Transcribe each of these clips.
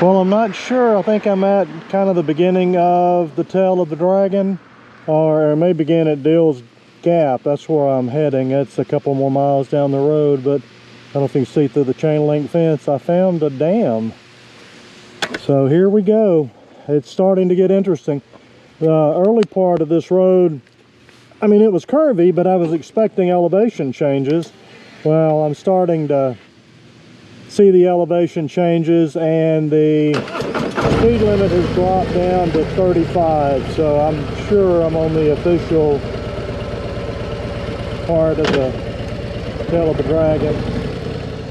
Well, I'm not sure. I think I'm at kind of the beginning of the tail of the dragon, or it may begin at Dill's Gap. That's where I'm heading. It's a couple more miles down the road, but I don't know if you can see through the chain link fence. I found a dam. So here we go. It's starting to get interesting. The early part of this road, I mean, it was curvy, but I was expecting elevation changes. Well, I'm starting to see the elevation changes, and the speed limit has dropped down to 35, so I'm sure I'm on the official part of the tail of the dragon.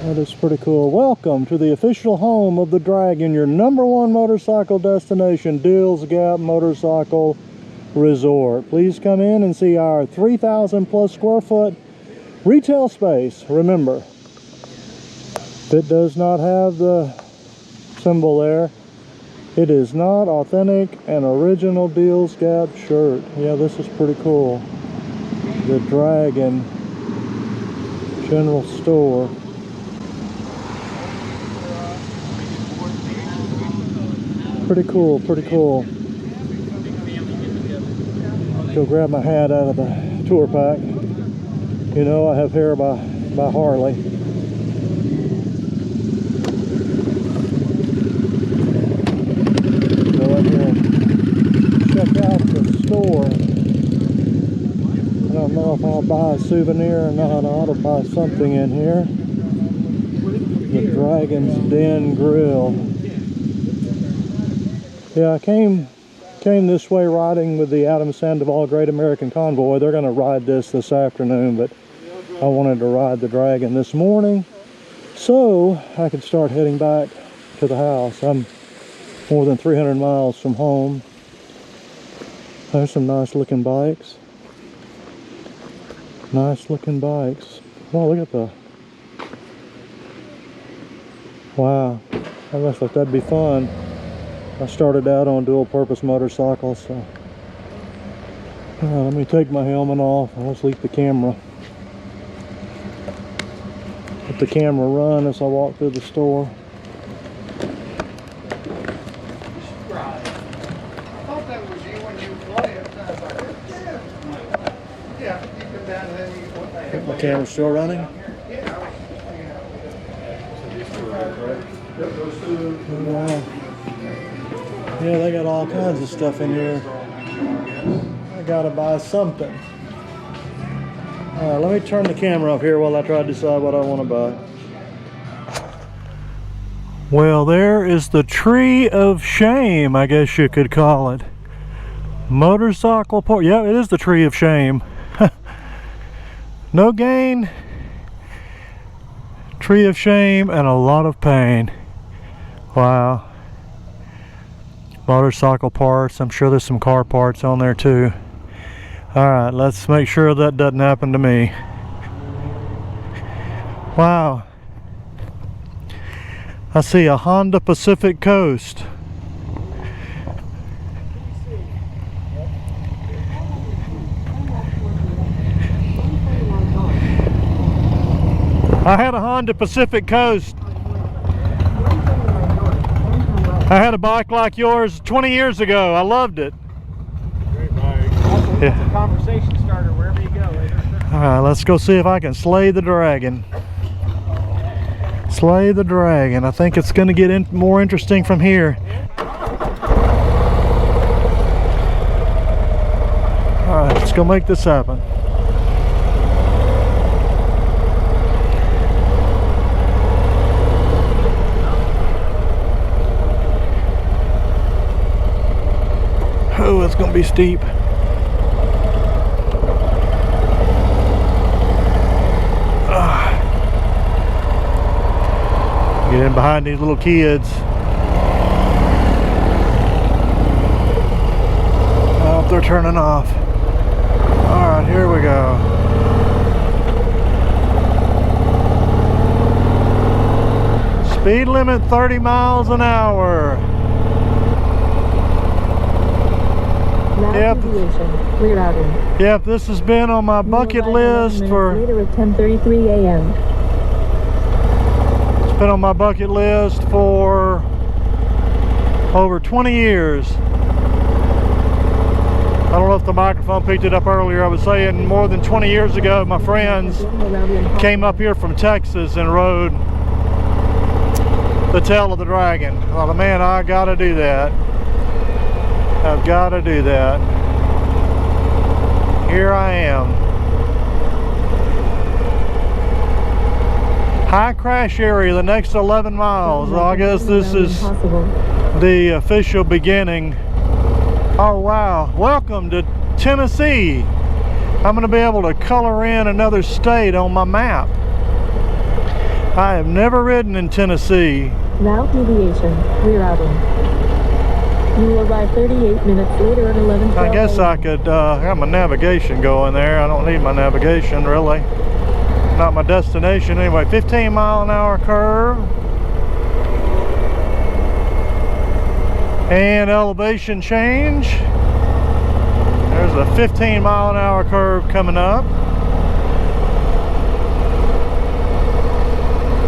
That is pretty cool. Welcome to the official home of the Dragon, your #1 motorcycle destination, Dill's Gap Motorcycle Resort. Please come in and see our 3,000 plus square foot retail space. Remember, if it does not have the symbol there, it is not authentic and original Dill's Gap shirt. Yeah, this is pretty cool. The Dragon General Store. Pretty cool, pretty cool. Go grab my hat out of the tour pack. You know, I have hair by Harley. Go in here and check out the store. I don't know if I'll buy a souvenir or not. I ought to buy something in here. The Dragon's Den Grill. Yeah, I came this way riding with the Adam Sandoval Great American Convoy. They're going to ride this afternoon, but I wanted to ride the Dragon this morning so I could start heading back to the house. I'm more than 300 miles from home. There's some nice looking bikes. Nice looking bikes. Oh, look at the... Wow. I guess like that'd be fun. I started out on dual purpose motorcycles, so... let me take my helmet off and let's leave the camera. Let the camera run as I walk through the store. My camera's still running? Wow. Yeah, they got all kinds of stuff in here. I gotta buy something. Let me turn the camera off here while I try to decide what I want to buy. Well, there is the Tree of Shame, I guess you could call it. Motorcycle port. Yeah, it is the Tree of Shame. No gain, Tree of Shame, and a lot of pain. Wow. Motorcycle parts. I'm sure there's some car parts on there too. Alright, let's make sure that doesn't happen to me. Wow. I see a Honda Pacific Coast. I had a Honda Pacific Coast. I had a bike like yours 20 years ago. I loved it. Great bike. Also, it's a conversation starter wherever you go. Alright, let's go see if I can slay the Dragon. Slay the Dragon. I think it's going to get more interesting from here. Alright, let's go make this happen. Oh, it's going to be steep. Get in behind these little kids. Oh, they're turning off. Alright, here we go. Speed limit 30 miles an hour. Yep, this has been on my bucket list for... Later at 10:33 a.m. It's been on my bucket list for Over 20 years. I don't know if the microphone picked it up earlier. I was saying more than 20 years ago, my friends came up here from Texas and rode the tail of the dragon. I thought, man, I gotta do that. I've gotta do that. Here I am. High crash area, the next 11 miles. Well, I guess this is the official beginning. Oh wow, welcome to Tennessee. I'm going to be able to color in another state on my map. I have never ridden in Tennessee. Route deviation, rerouting. You will arrive 38 minutes later at 11:12. I guess I could have my navigation going there. I don't need my navigation really. Not my destination anyway. 15-mile-an-hour curve. And elevation change. There's a 15-mile-an-hour curve coming up.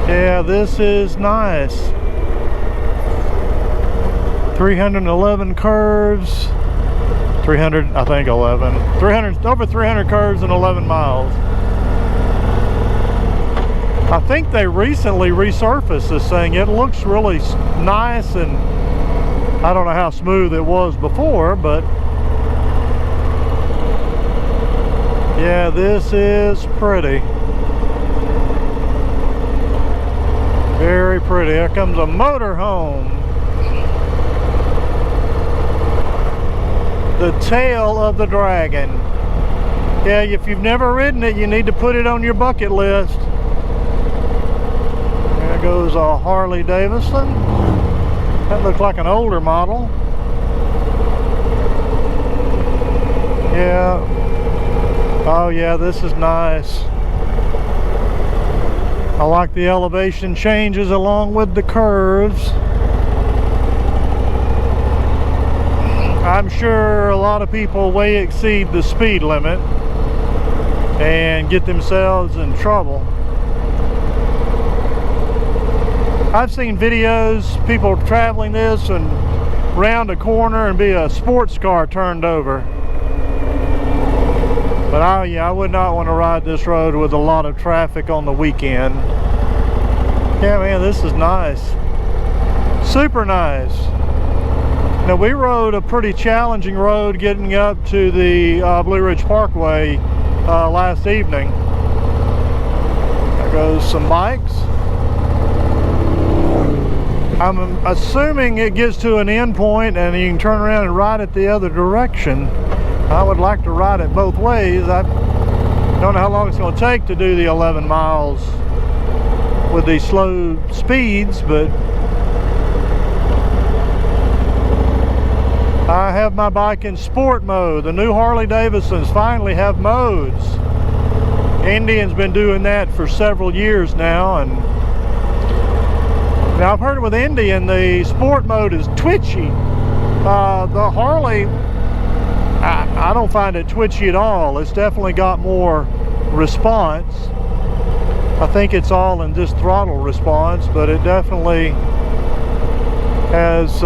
Yeah, this is nice. 311 curves. 300, I think 11. 300, over 300 curves and 11 miles. I think they recently resurfaced this thing. It looks really nice, and I don't know how smooth it was before, but yeah, this is pretty. Very pretty. Here comes a motor home. The tail of the dragon. Yeah, if you've never ridden it, you need to put it on your bucket list. There goes a Harley Davidson. That looks like an older model. Yeah. Oh yeah, this is nice. I like the elevation changes along with the curves. I'm sure a lot of people way exceed the speed limit and get themselves in trouble. I've seen videos, people traveling this and round a corner and be a sports car turned over. But I would not want to ride this road with a lot of traffic on the weekend. Yeah, man, this is nice. Super nice. Now, we rode a pretty challenging road getting up to the Blue Ridge Parkway last evening. There goes some bikes. I'm assuming it gets to an end point and you can turn around and ride it the other direction. I would like to ride it both ways. I don't know how long it's going to take to do the 11 miles with these slow speeds, but I have my bike in sport mode. The new Harley Davidsons finally have modes. Indian's been doing that for several years now, and now I've heard with Indian the sport mode is twitchy. The Harley, I don't find it twitchy at all. It's definitely got more response. I think it's all in just throttle response, but it definitely has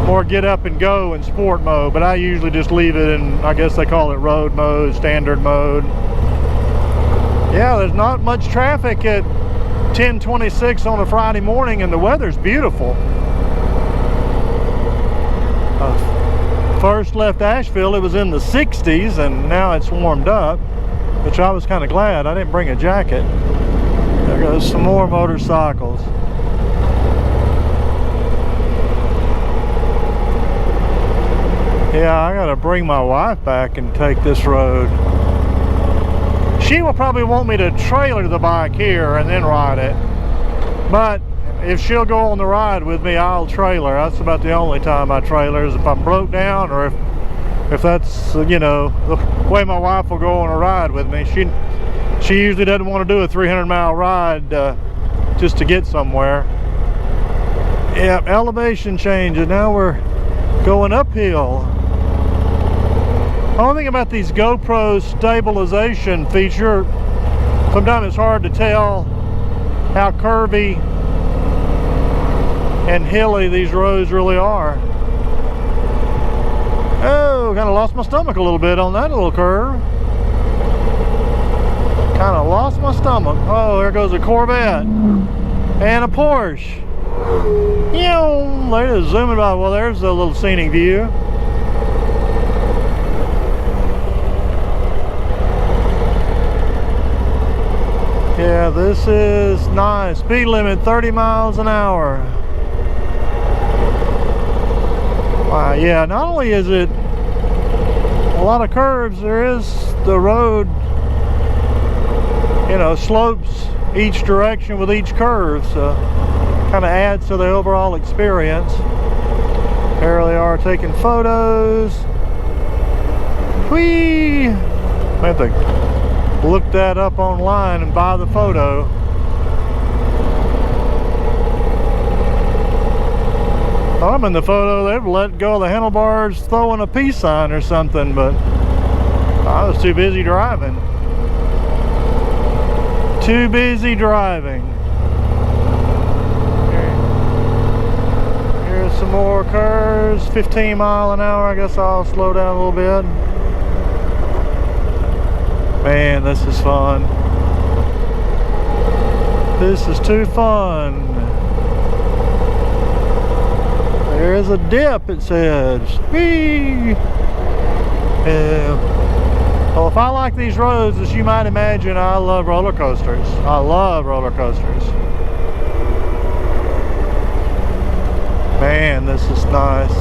more get up and go in sport mode. But I usually just leave it in, I guess they call it road mode, standard mode. Yeah, there's not much traffic at 10:26 on a Friday morning, and the weather's beautiful. First left Asheville, it was in the 60s, and now it's warmed up, which I was kind of glad. I didn't bring a jacket. There goes some more motorcycles. Yeah, I gotta bring my wife back and take this road. She will probably want me to trailer the bike here and then ride it. But if she'll go on the ride with me, I'll trailer. That's about the only time I trailer, is if I'm broke down, or if that's, you know, the way my wife will go on a ride with me. She usually doesn't want to do a 300-mile ride just to get somewhere. Yeah, elevation changes. Now we're going uphill. The only thing about these GoPro stabilization feature, sometimes it's hard to tell how curvy and hilly these roads really are. Oh, kind of lost my stomach a little bit on that little curve. Kind of lost my stomach. Oh, there goes a Corvette and a Porsche. They're just zooming by. Well, there's a little scenic view. Yeah, this is nice. Speed limit 30 miles an hour. Wow, yeah, not only is it a lot of curves, there is the road, you know, slopes each direction with each curve, so kind of adds to the overall experience. There they are taking photos. Whee! I have to look that up online and buy the photo. I'm in the photo, they've let go of the handlebars throwing a peace sign or something, but I was too busy driving. Too busy driving. Here's some more curves, 15 mile an hour. I guess I'll slow down a little bit. Man, this is fun. This is too fun. There's a dip, it says. Whee! Well, if I like these roads, as you might imagine, I love roller coasters. I love roller coasters. Man, this is nice.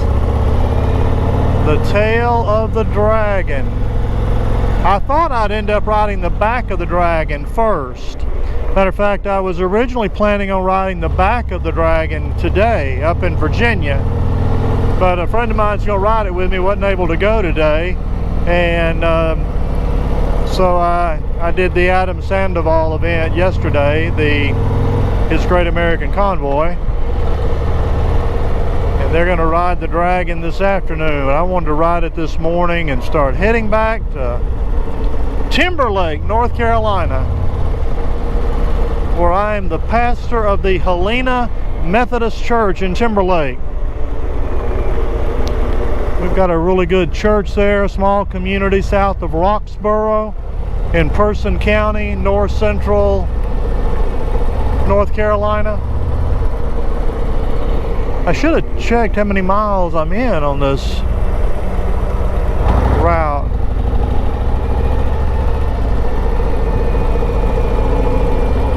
The tail of the dragon. I thought I'd end up riding the back of the dragon first. Matter of fact, I was originally planning on riding the back of the dragon today up in Virginia, but a friend of mine's going to ride it with me, wasn't able to go today, and so I did the Adam Sandoval event yesterday, his Great American Convoy, and they're going to ride the dragon this afternoon. I wanted to ride it this morning and start heading back to Timberlake, North Carolina, where I am the pastor of the Helena Methodist Church in Timberlake. We've got a really good church there, a small community south of Roxborough in Person County, north central North Carolina. I should have checked how many miles I'm in on this route.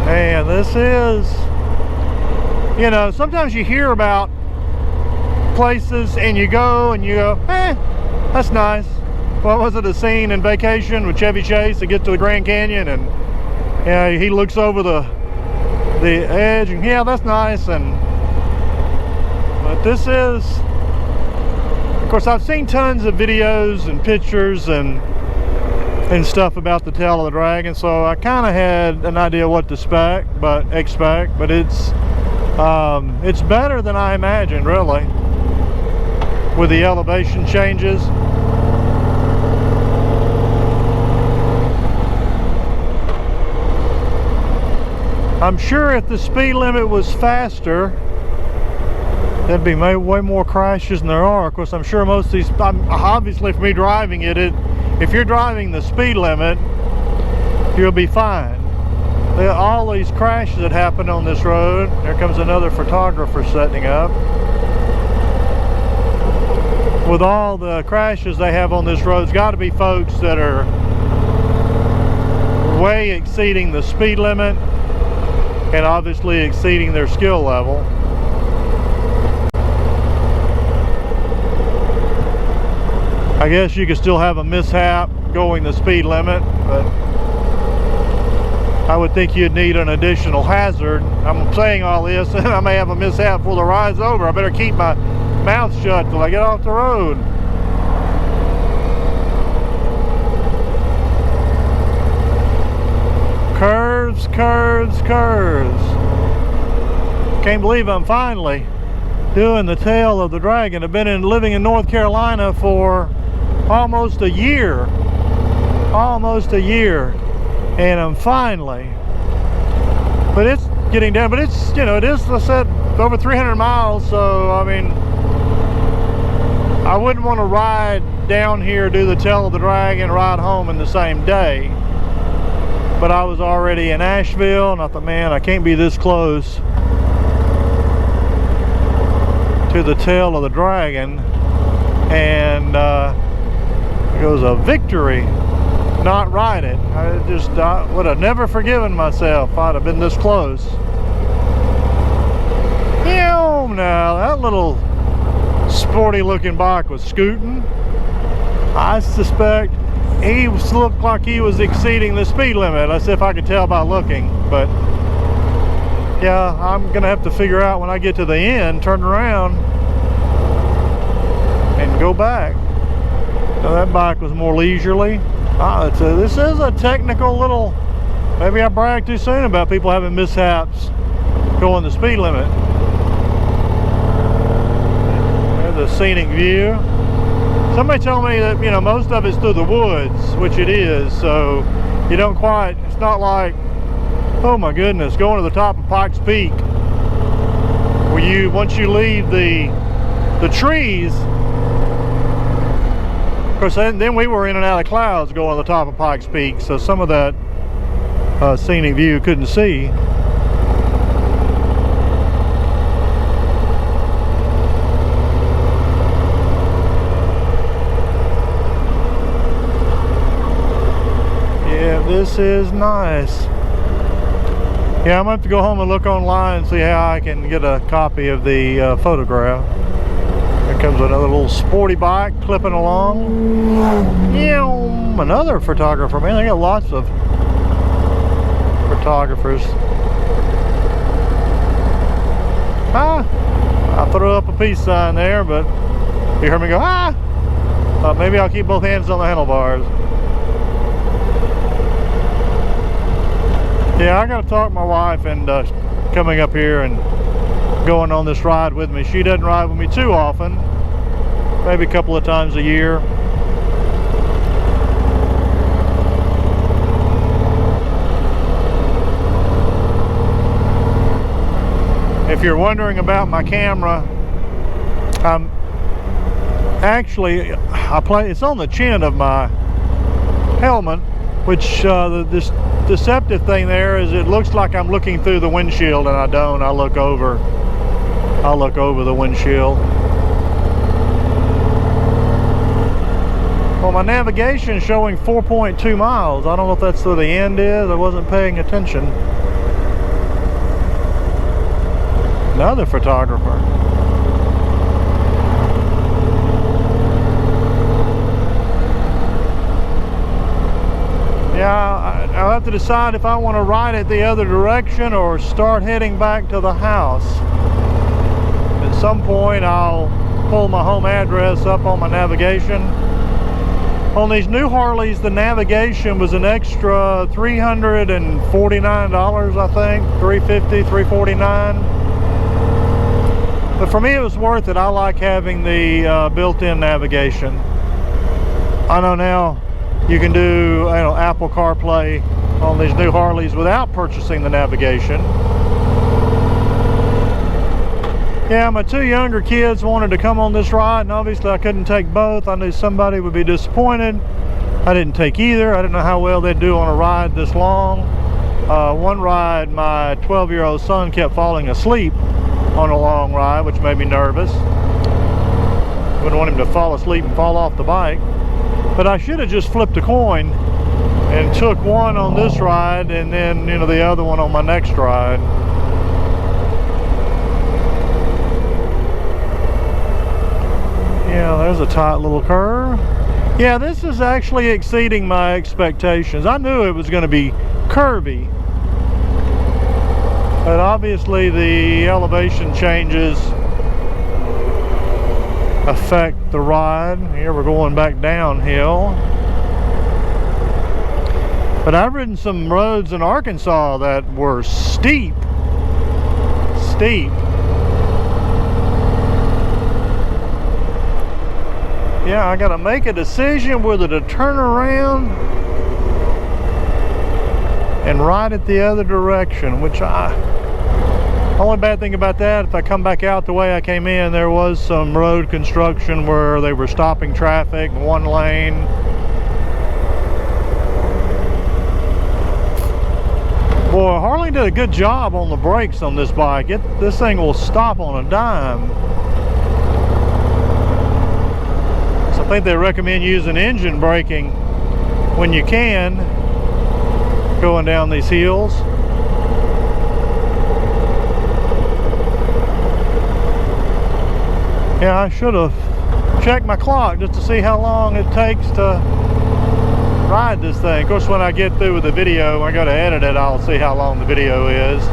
Man, this is, you know, sometimes you hear about places and you go, that's nice. What was it, a scene in Vacation with Chevy Chase to get to the Grand Canyon, and yeah, he looks over the edge and yeah, that's nice. But this is, of course, I've seen tons of videos and pictures and stuff about the tail of the dragon, so I kind of had an idea what to expect, but it's better than I imagined, really, with the elevation changes. I'm sure if the speed limit was faster, there'd be way more crashes than there are. Of course, I'm sure most of these, obviously for me driving it, if you're driving the speed limit, you'll be fine. All these crashes that happen on this road, there comes another photographer setting up. With all the crashes they have on this road, it's got to be folks that are way exceeding the speed limit and obviously exceeding their skill level. I guess you could still have a mishap going the speed limit, but I would think you'd need an additional hazard. I'm saying all this and I may have a mishap before the ride's over. I better keep my mouth shut till I get off the road. Curves, curves, curves. Can't believe I'm finally doing the tail of the dragon. I've been living in North Carolina for almost a year, and I'm finally, but it's, getting down, but it's, you know, it is, I said, over 300 miles, so I mean, I wouldn't want to ride down here, do the Tail of the Dragon, ride home in the same day. But I was already in Asheville, and I thought, man, I can't be this close to the Tail of the Dragon, and it was a victory not ride it. I would have never forgiven myself if I'd have been this close. Now that little sporty looking bike was scooting. I suspect he looked like he was exceeding the speed limit. That's if I could tell by looking. But yeah, I'm gonna have to figure out when I get to the end, turn around and go back. So that bike was more leisurely. This is a technical little, maybe I bragged too soon about people having mishaps going the speed limit. There's a scenic view. Somebody told me that, you know, most of it's through the woods, which it is, so you don't quite, it's not like, oh my goodness, going to the top of Pikes Peak, where you, once you leave the trees, of course, then we were in and out of clouds going to the top of Pikes Peak, so some of that scenic view couldn't see. Yeah, this is nice. Yeah, I'm gonna have to go home and look online and see how I can get a copy of the photograph. Here comes another little sporty bike clipping along. Another photographer, man. They got lots of photographers. I threw up a peace sign there, but you heard me go, maybe I'll keep both hands on the handlebars. Yeah, I gotta talk my wife and coming up here and going on this ride with me. She doesn't ride with me too often, maybe a couple of times a year. If you're wondering about my camera, it's on the chin of my helmet, which this deceptive thing there is it looks like I'm looking through the windshield, and I don't. I look over the windshield. Well, my navigation's showing 4.2 miles. I don't know if that's where the end is. I wasn't paying attention. Another photographer. Yeah, I'll have to decide if I want to ride it the other direction or start heading back to the house. At some point I'll pull my home address up on my navigation. On these new Harleys, the navigation was an extra $349, I think, $350, $349. But for me, it was worth it. I like having the built-in navigation. I know now you can do, Apple CarPlay on these new Harleys without purchasing the navigation. Yeah, my two younger kids wanted to come on this ride, and obviously I couldn't take both. I knew somebody would be disappointed. I didn't take either. I didn't know how well they'd do on a ride this long. One ride, my 12-year-old son kept falling asleep on a long ride, which made me nervous. Wouldn't want him to fall asleep and fall off the bike. But I should have just flipped a coin and took one on this ride and then, the other one on my next ride. Yeah, there's a tight little curve. Yeah, this is actually exceeding my expectations. I knew it was going to be curvy, but obviously the elevation changes affect the ride. Here we're going back downhill. But I've ridden some roads in Arkansas that were steep. Yeah, I gotta make a decision whether to turn around and ride it the other direction, which I Only bad thing about that, if I come back out the way I came in, there was some road construction where they were stopping traffic, one lane. Boy, Harley did a good job on the brakes on this bike. This thing will stop on a dime. So I think they recommend using engine braking when you can, going down these hills. Yeah, I should have checked my clock just to see how long it takes to ride this thing. Of course, when I get through with the video, when I go to edit it, I'll see how long the video is.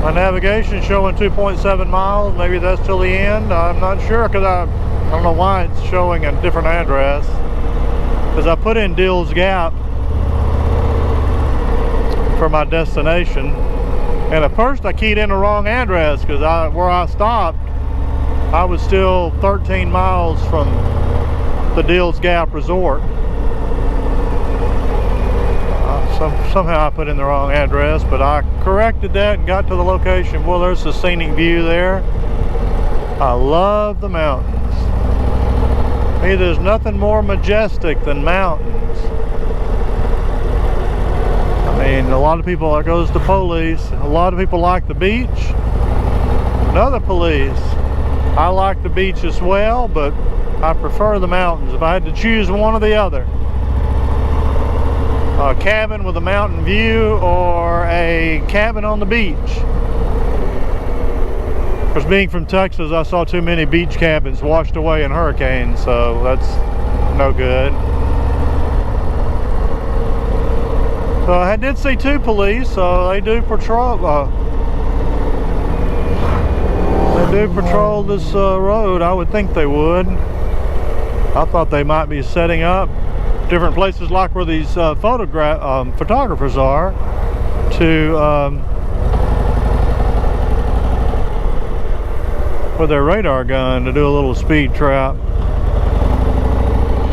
My navigation showing 2.7 miles. Maybe that's till the end. I'm not sure, because I don't know why it's showing a different address. Because I put in Dill's Gap for my destination, and at first I keyed in the wrong address, because where I stopped, I was still 13 miles from the Dill's Gap Resort. Somehow I put in the wrong address, but I corrected that and got to the location. Well, there's a scenic view there. I love the mountains. Hey, there's nothing more majestic than mountains. I mean, a lot of people, that goes to police, a lot of people like the beach. Another police, I like the beach as well, but I prefer the mountains. If I had to choose one or the other, a cabin with a mountain view or a cabin on the beach. Because being from Texas, I saw too many beach cabins washed away in hurricanes, so that's no good. So I did see 2 police, so they do patrol. They do patrol this road. I would think they would. I thought they might be setting up different places, like where these photographers are, to with their radar gun to do a little speed trap.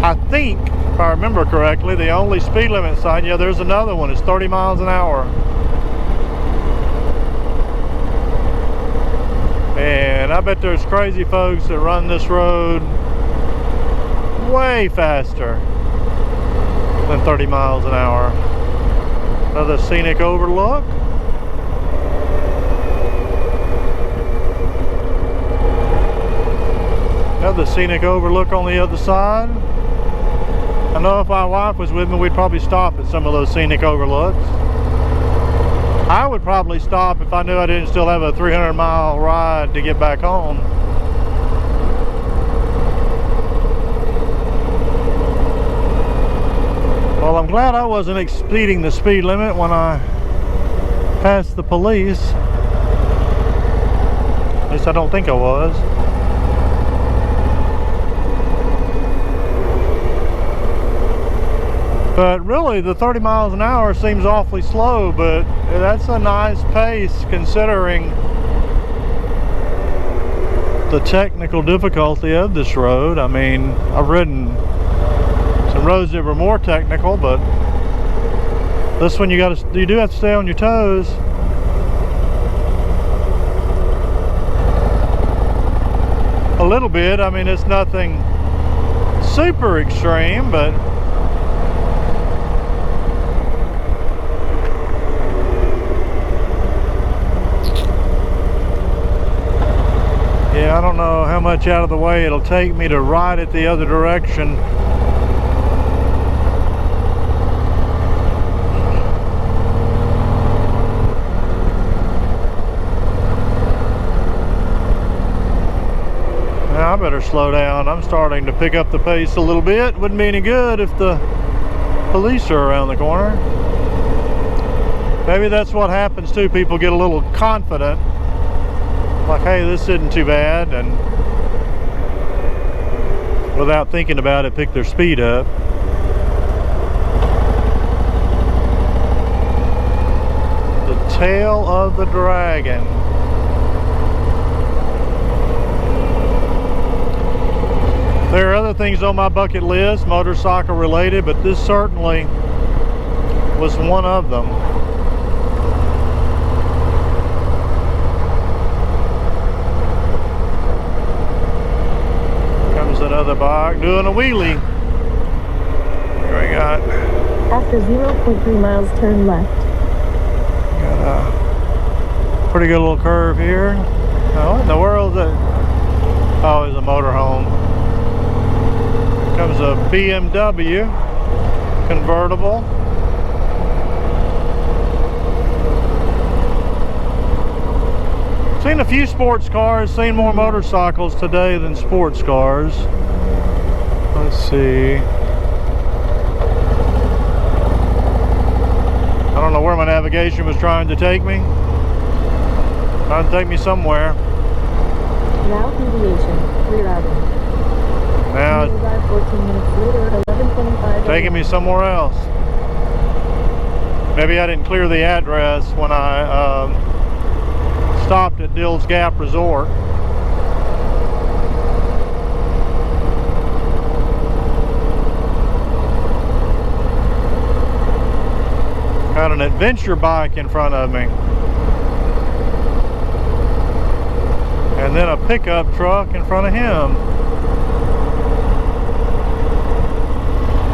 I think, if I remember correctly, the only speed limit sign, yeah, there's another one, it's 30 miles an hour. And I bet there's crazy folks that run this road way faster than 30 miles an hour. Another scenic overlook. Another scenic overlook on the other side. I know if my wife was with me, we'd probably stop at some of those scenic overlooks. I would probably stop if I knew I didn't still have a 300-mile ride to get back home. Well, I'm glad I wasn't exceeding the speed limit when I passed the police. At least I don't think I was. But really, the 30 miles an hour seems awfully slow, but that's a nice pace considering the technical difficulty of this road. I mean, I've ridden some roads that were more technical, but this one you do have to stay on your toes. A little bit. I mean, it's nothing super extreme, but yeah, I don't know how much out of the way it'll take me to ride it the other direction. Now I better slow down. I'm starting to pick up the pace a little bit. Wouldn't be any good if the police are around the corner. Maybe that's what happens too. People get a little confident. Like, hey, this isn't too bad, and without thinking about it, pick their speed up. The tail of the dragon. other things on my bucket list, motorcycle related, but this certainly was one of them. Comes another bike doing a wheelie. Here we got. After 0.3 miles, turn left. Got a pretty good little curve here. Oh, what in the world is that? Oh, it's a motorhome. Comes a BMW convertible. Seen a few sports cars, seen more motorcycles today than sports cars. Let's see. I don't know where my navigation was trying to take me. Trying to take me somewhere. Now deviation, rerouting. Now You will arrive 14 minutes later at 11:25. taking me somewhere else. Maybe I didn't clear the address when I stopped at Dill's Gap Resort. Got an adventure bike in front of me. And then a pickup truck in front of him.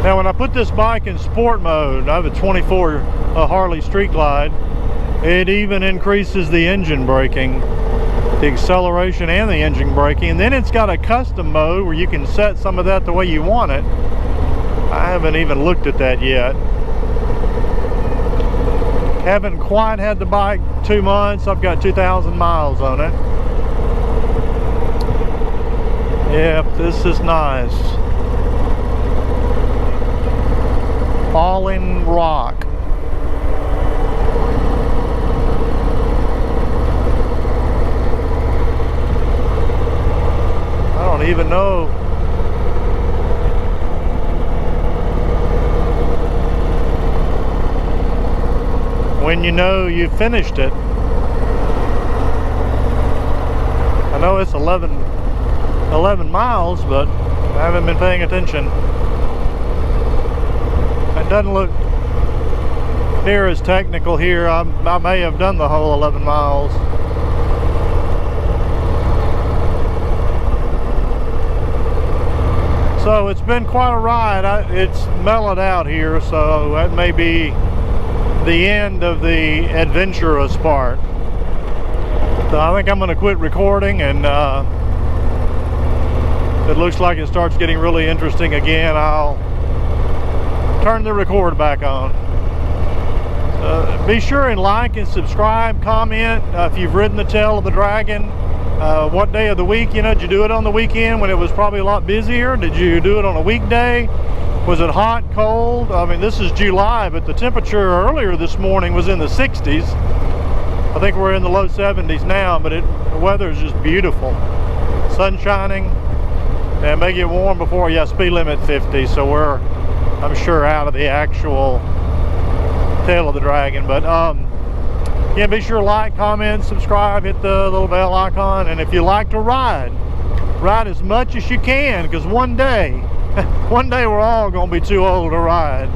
Now when I put this bike in sport mode, I have a 24 Harley Street Glide, it even increases the engine braking, the acceleration and the engine braking. And then it's got a custom mode where you can set some of that the way you want it. I haven't even looked at that yet. Haven't quite had the bike 2 months. I've got 2,000 miles on it. Yep, this is nice. Falling rock. I don't even know. When you know you finished it. I know it's 11 miles, but I haven't been paying attention. It doesn't look near as technical here. I may have done the whole 11 miles. So it's been quite a ride. It's mellowed out here, so that may be the end of the adventurous part. So I think I'm going to quit recording, and it looks like it starts getting really interesting again. I'll turn the record back on. Be sure and like and subscribe, comment if you've ridden the tail of the Dragon. What day of the week, did you do it on the weekend when it was probably a lot busier? Did you do it on a weekday? Was it hot, cold? I mean, this is July, but the temperature earlier this morning was in the 60s. I think we're in the low 70s now, but the weather is just beautiful. Sun shining, and it may get warm before, speed limit 50, so we're, I'm sure, out of the actual tail of the Dragon. But yeah, be sure to like, comment, subscribe, hit the little bell icon, and if you like to ride as much as you can, because one day we're all going to be too old to ride.